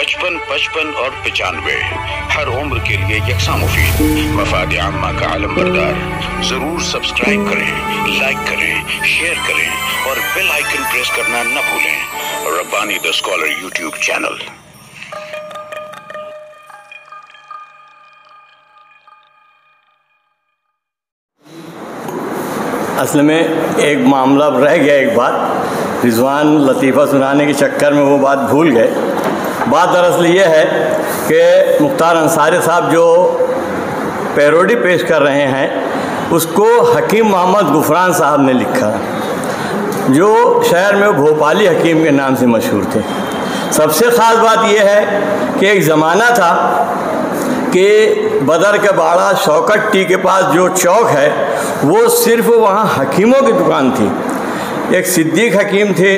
55, 55 और 95 हर उम्र के लिए यकसा मुफीद। मफाद आम्मा का आलम बरदार। जरूर सब्सक्राइब करें, लाइक करें, शेयर करें और बेल आइकन प्रेस करना न भूलें। Rabbani the scholar YouTube channel. असल में एक मामला रह गया, एक बात रिजवान लतीफ़ा सुनाने के चक्कर में वो बात भूल गए। बात दरअसल ये है कि मुख्तार अंसारी साहब जो पैरोडी पेश कर रहे हैं उसको हकीम मोहम्मद गुफरान साहब ने लिखा, जो शहर में भोपाली हकीम के नाम से मशहूर थे। सबसे ख़ास बात यह है कि एक ज़माना था कि बदर के बाड़ा शौकत के पास जो चौक है वो सिर्फ वहाँ हकीमों की दुकान थी। एक सिद्दीक हकीम थे,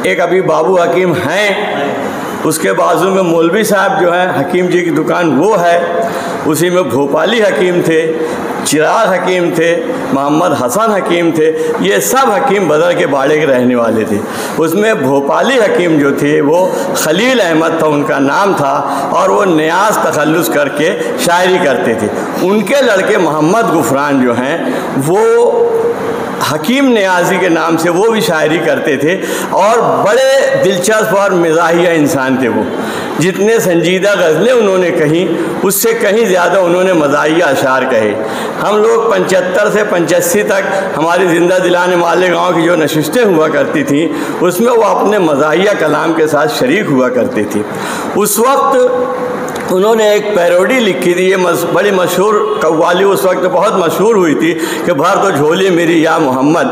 एक अभी बाबू हकीम हैं, उसके बाजू में मौलवी साहब जो हैं हकीम जी की दुकान वो है, उसी में भोपाली हकीम थे, चिराग हकीम थे, मोहम्मद हसन हकीम थे। ये सब हकीम बदर के बाड़े के रहने वाले थे। उसमें भोपाली हकीम जो थे वो खलील अहमद था उनका नाम था, और वो न्याज तखल्लुस करके शायरी करते थे। उनके लड़के मोहम्मद गुफरान जो हैं वो हकीम न्याजी के नाम से वो भी शायरी करते थे, और बड़े दिलचस्प और मिजाहिया इंसान थे वो। जितने संजीदा गज़लें उन्होंने कहीं उससे कहीं ज़्यादा उन्होंने मज़ाहिया अशार कहे। हम लोग 75 से 85 तक हमारी ज़िंदा दिलाने वाले गांव की जो नशिस्तें हुआ करती थीं उसमें वो अपने मज़ाहिया कलाम के साथ शरीक हुआ करती थी। उस वक्त उन्होंने एक पैरोडी लिखी थी, ये बड़ी मशहूर कव्वाली उस वक्त बहुत मशहूर हुई थी कि भर तो झोली मेरी या मोहम्मद,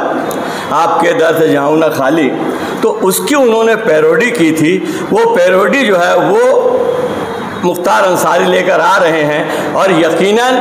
आपके दर से जाऊँ ना खाली। तो उसकी उन्होंने पैरोडी की थी। वो पैरोडी जो है वो मुख्तार अंसारी लेकर आ रहे हैं, और यकीनन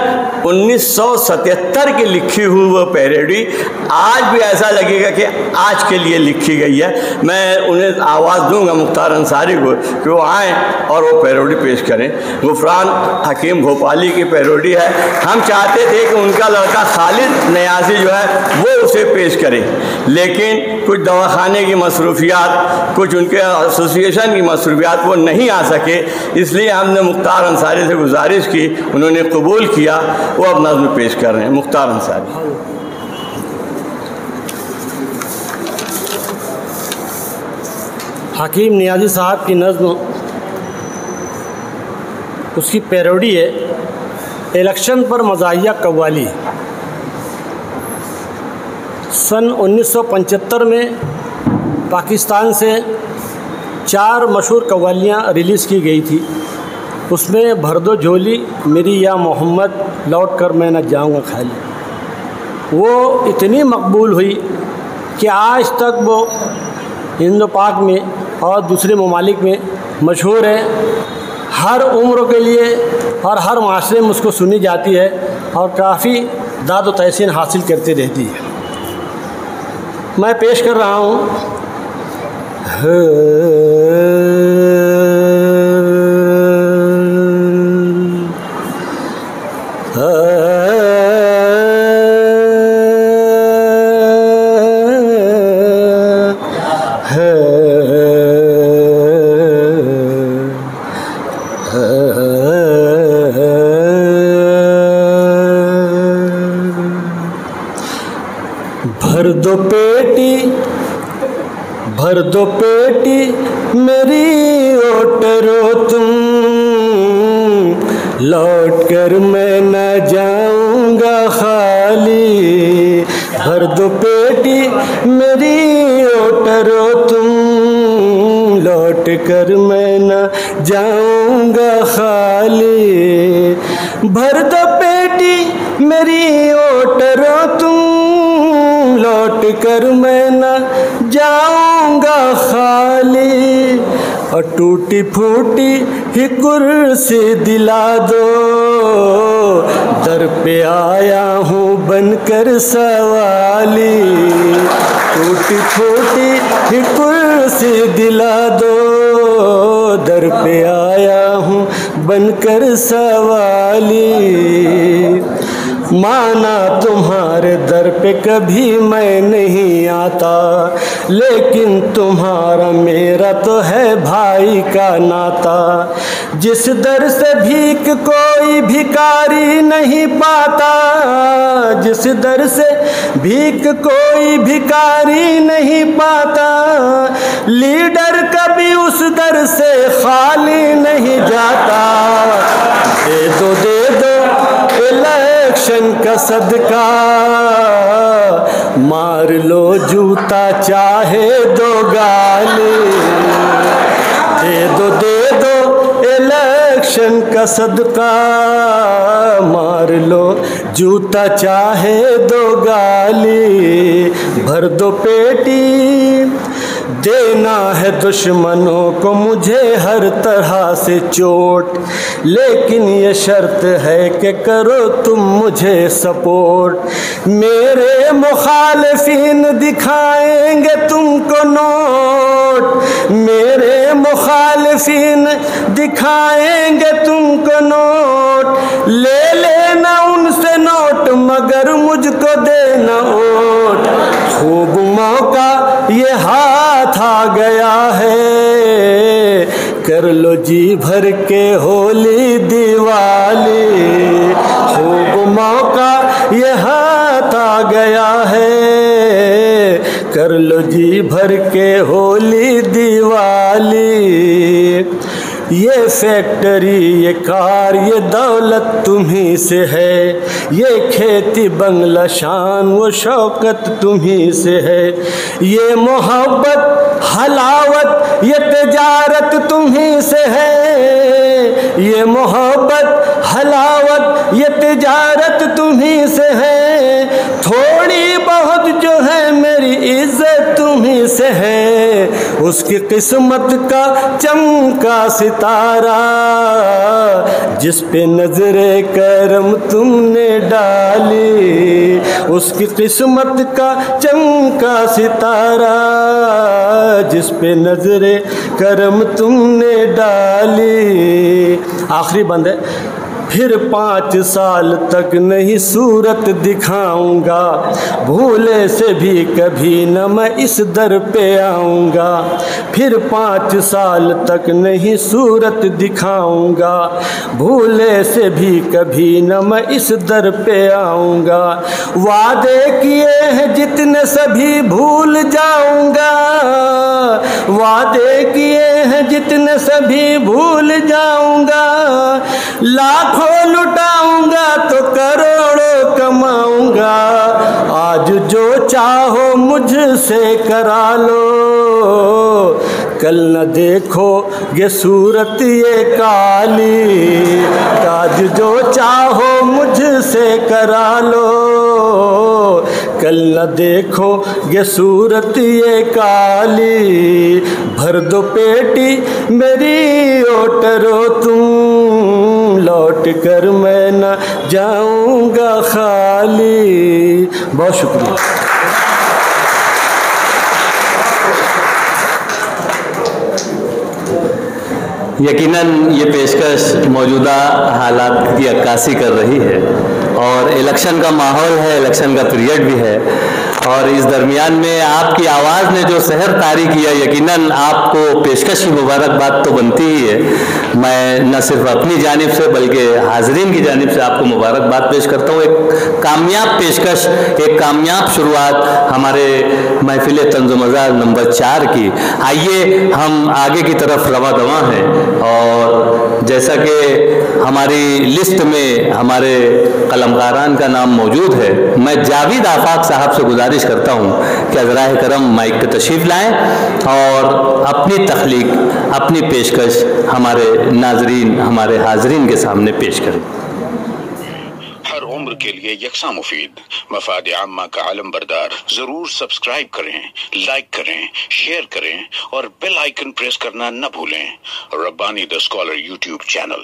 1977 की लिखी हुई वो पैरोडी आज भी ऐसा लगेगा कि आज के लिए लिखी गई है। मैं उन्हें आवाज़ दूंगा मुख्तार अंसारी को कि वो आएँ और वो पैरोडी पेश करें। गुफरान हकीम भोपाली की पैरोडी है। हम चाहते थे कि उनका लड़का खालिद न्याजी जो है वो उसे पेश करे, लेकिन कुछ दवाखाने की मसरूफियात, कुछ उनके एसोसिएशन की मसरूफियात वो नहीं आ सके, इसलिए हमने मुख्तार अंसारी से गुजारिश की, उन्होंने कबूल किया। वो अब नज़्म पेश कर रहे हैं मुख्तार अंसारी। हकीम नियाज़ी साहब की नज़्म, उसकी पैरोडी है इलेक्शन पर मज़ाहिया कव्वाली। सन 1975 में पाकिस्तान से 4 मशहूर कव्वालियाँ रिलीज़ की गई थी। उसमें भर दो झोली मेरी या मोहम्मद, लौट कर मैं न जाऊँगा खाली, वो इतनी मकबूल हुई कि आज तक वो हिंद पाक में और दूसरे ममालिक में मशहूर है। हर उम्र के लिए और हर माशरे में उसको सुनी जाती है और काफ़ी दाद व तहसीन हासिल करती रहती है। मैं पेश कर रहा हूँ भर दो पेटी मेरी ओटरो तुम, लौट कर मैं न जाऊंगा खाली। भर दो पेटी मेरी ओटरो तुम, लौट कर मैं न जाऊंगा खाली। भर दो पेटी मेरी ओटरो तुम, लौट कर मैं न जाऊंगा खाली। और टूटी फूटी ही कुर्सी दिला दो, दर पे आया हूँ बनकर सवाली। टूटी फूटी ही कुर्सी दिला दो, दर पे आया हूँ बनकर सवाली। माना तुम्हारे दर पे कभी मैं नहीं आता, लेकिन तुम्हारा मेरा तो है भाई का नाता। जिस दर से भीख कोई भिखारी नहीं पाता, जिस दर से भीख कोई भिखारी नहीं पाता, लीडर कभी उस दर से खाली नहीं जाता। दे दो इलेक्शन का सदका, मार लो जूता चाहे दो गाली। दे दो इलेक्शन का सदका, मार लो जूता चाहे दो गाली। भर दो पेटी, देना है दुश्मनों को मुझे हर तरह से चोट, लेकिन ये शर्त है कि करो तुम मुझे सपोर्ट। मेरे मुखालिफिन दिखाएंगे तुमको नोट, मेरे मुखालिफिन दिखाएंगे तुमको नोट। ले लेना उनसे नोट मगर मुझको देना वोट। खूब मौका ये हाथ आ गया है, कर लो जी भर के होली दिवाली। खूब मौका ये हाथ आ गया है, कर लो जी भर के होली दिवाली। ये फैक्ट्री ये कार ये दौलत तुम्ही से है, ये खेती बंगला शान वो शौकत तुम्ही से है। ये मोहब्बत हलावत ये तिजारत तुम्ही से है, ये मोहब्बत हलावत ये तिजारत तुम्ही से है। थोड़ी बहुत जो है मेरी इज्जत तुम्ही से है, उसकी किस्मत का चमका सितारा, जिस पे नजरे करम तुमने डाली। उसकी किस्मत का चमका सितारा, जिस पे नजरे करम तुमने डाली। आखिरी बंद है। फिर 5 साल तक नहीं सूरत दिखाऊंगा, भूले से भी कभी न मैं इस दर पे आऊंगा। फिर 5 साल तक नहीं सूरत दिखाऊंगा, भूले से भी कभी न मैं इस दर पे आऊंगा। वादे किए हैं जितने सभी भूल जाऊंगा, वादे किए हैं जितने सभी भूल जाऊंगा। लाखों लुटाऊंगा तो करोड़ों कमाऊंगा, आज जो चाहो मुझसे करा लो। कल न देखो ये सूरत ये काली, आज जो चाहो मुझसे करा लो। कल न देखो ये सूरत ये काली। भर दो पेटी मेरी ओटरो तुम, लौट कर मैं न जाऊंगा खाली। बहुत शुक्रिया। यकीनन ये पेशकश मौजूदा हालात की अक्कासी कर रही है और इलेक्शन का माहौल है, इलेक्शन का पीरियड भी है और इस दरमियान में आपकी आवाज़ ने जो सहर तारी किया, यकीनन आपको पेशकश की मुबारकबाद तो बनती ही है। मैं न सिर्फ अपनी जानिब से बल्कि हाजरीन की जानिब से आपको मुबारकबाद पेश करता हूँ। एक कामयाब पेशकश, एक कामयाब शुरुआत हमारे महफिल तंज़-ओ-मज़ार नंबर 4 की। आइए हम आगे की तरफ रवा दवा हैं और जैसा कि हमारी लिस्ट में हमारे कलमकारान का नाम मौजूद है, मैं जावेद आफाक साहब से गुजारिश करता हूँ कि अज़राए करम माइक पे तशरीफ़ लाएं और अपनी तख्लीक, अपनी पेशकश हमारे नाजरीन, हमारे हाजरीन के सामने पेश करें। हर उम्र के लिए यकसा मुफीद मफाद आम्मा का आलम बरदार। जरूर सब्सक्राइब करें, लाइक करें, शेयर करें और बेल आइकन प्रेस करना न भूलें। Rabbani the scholar YouTube channel.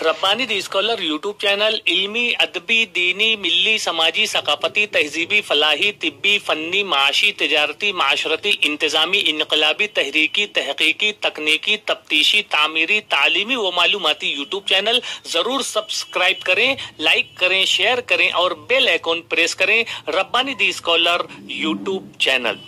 Rabbani the scholar YouTube channel इल्मी, अदबी, दीनी, मिल्ली, समाजी, सकाफती, तहजीबी, फलाही, तिब्बी, फन्नी, माशी, तिजारती, माशरती, इंतजामी, इनकलाबी, तहरीकी, तहकीकी, तकनीकी, तफ्तीशी, तामीरी, तालीमी व मालूमाती यूट्यूब चैनल जरूर सब्सक्राइब करें, लाइक करें, शेयर करें और बेल आइकॉन प्रेस करें। Rabbani the scholar YouTube channel.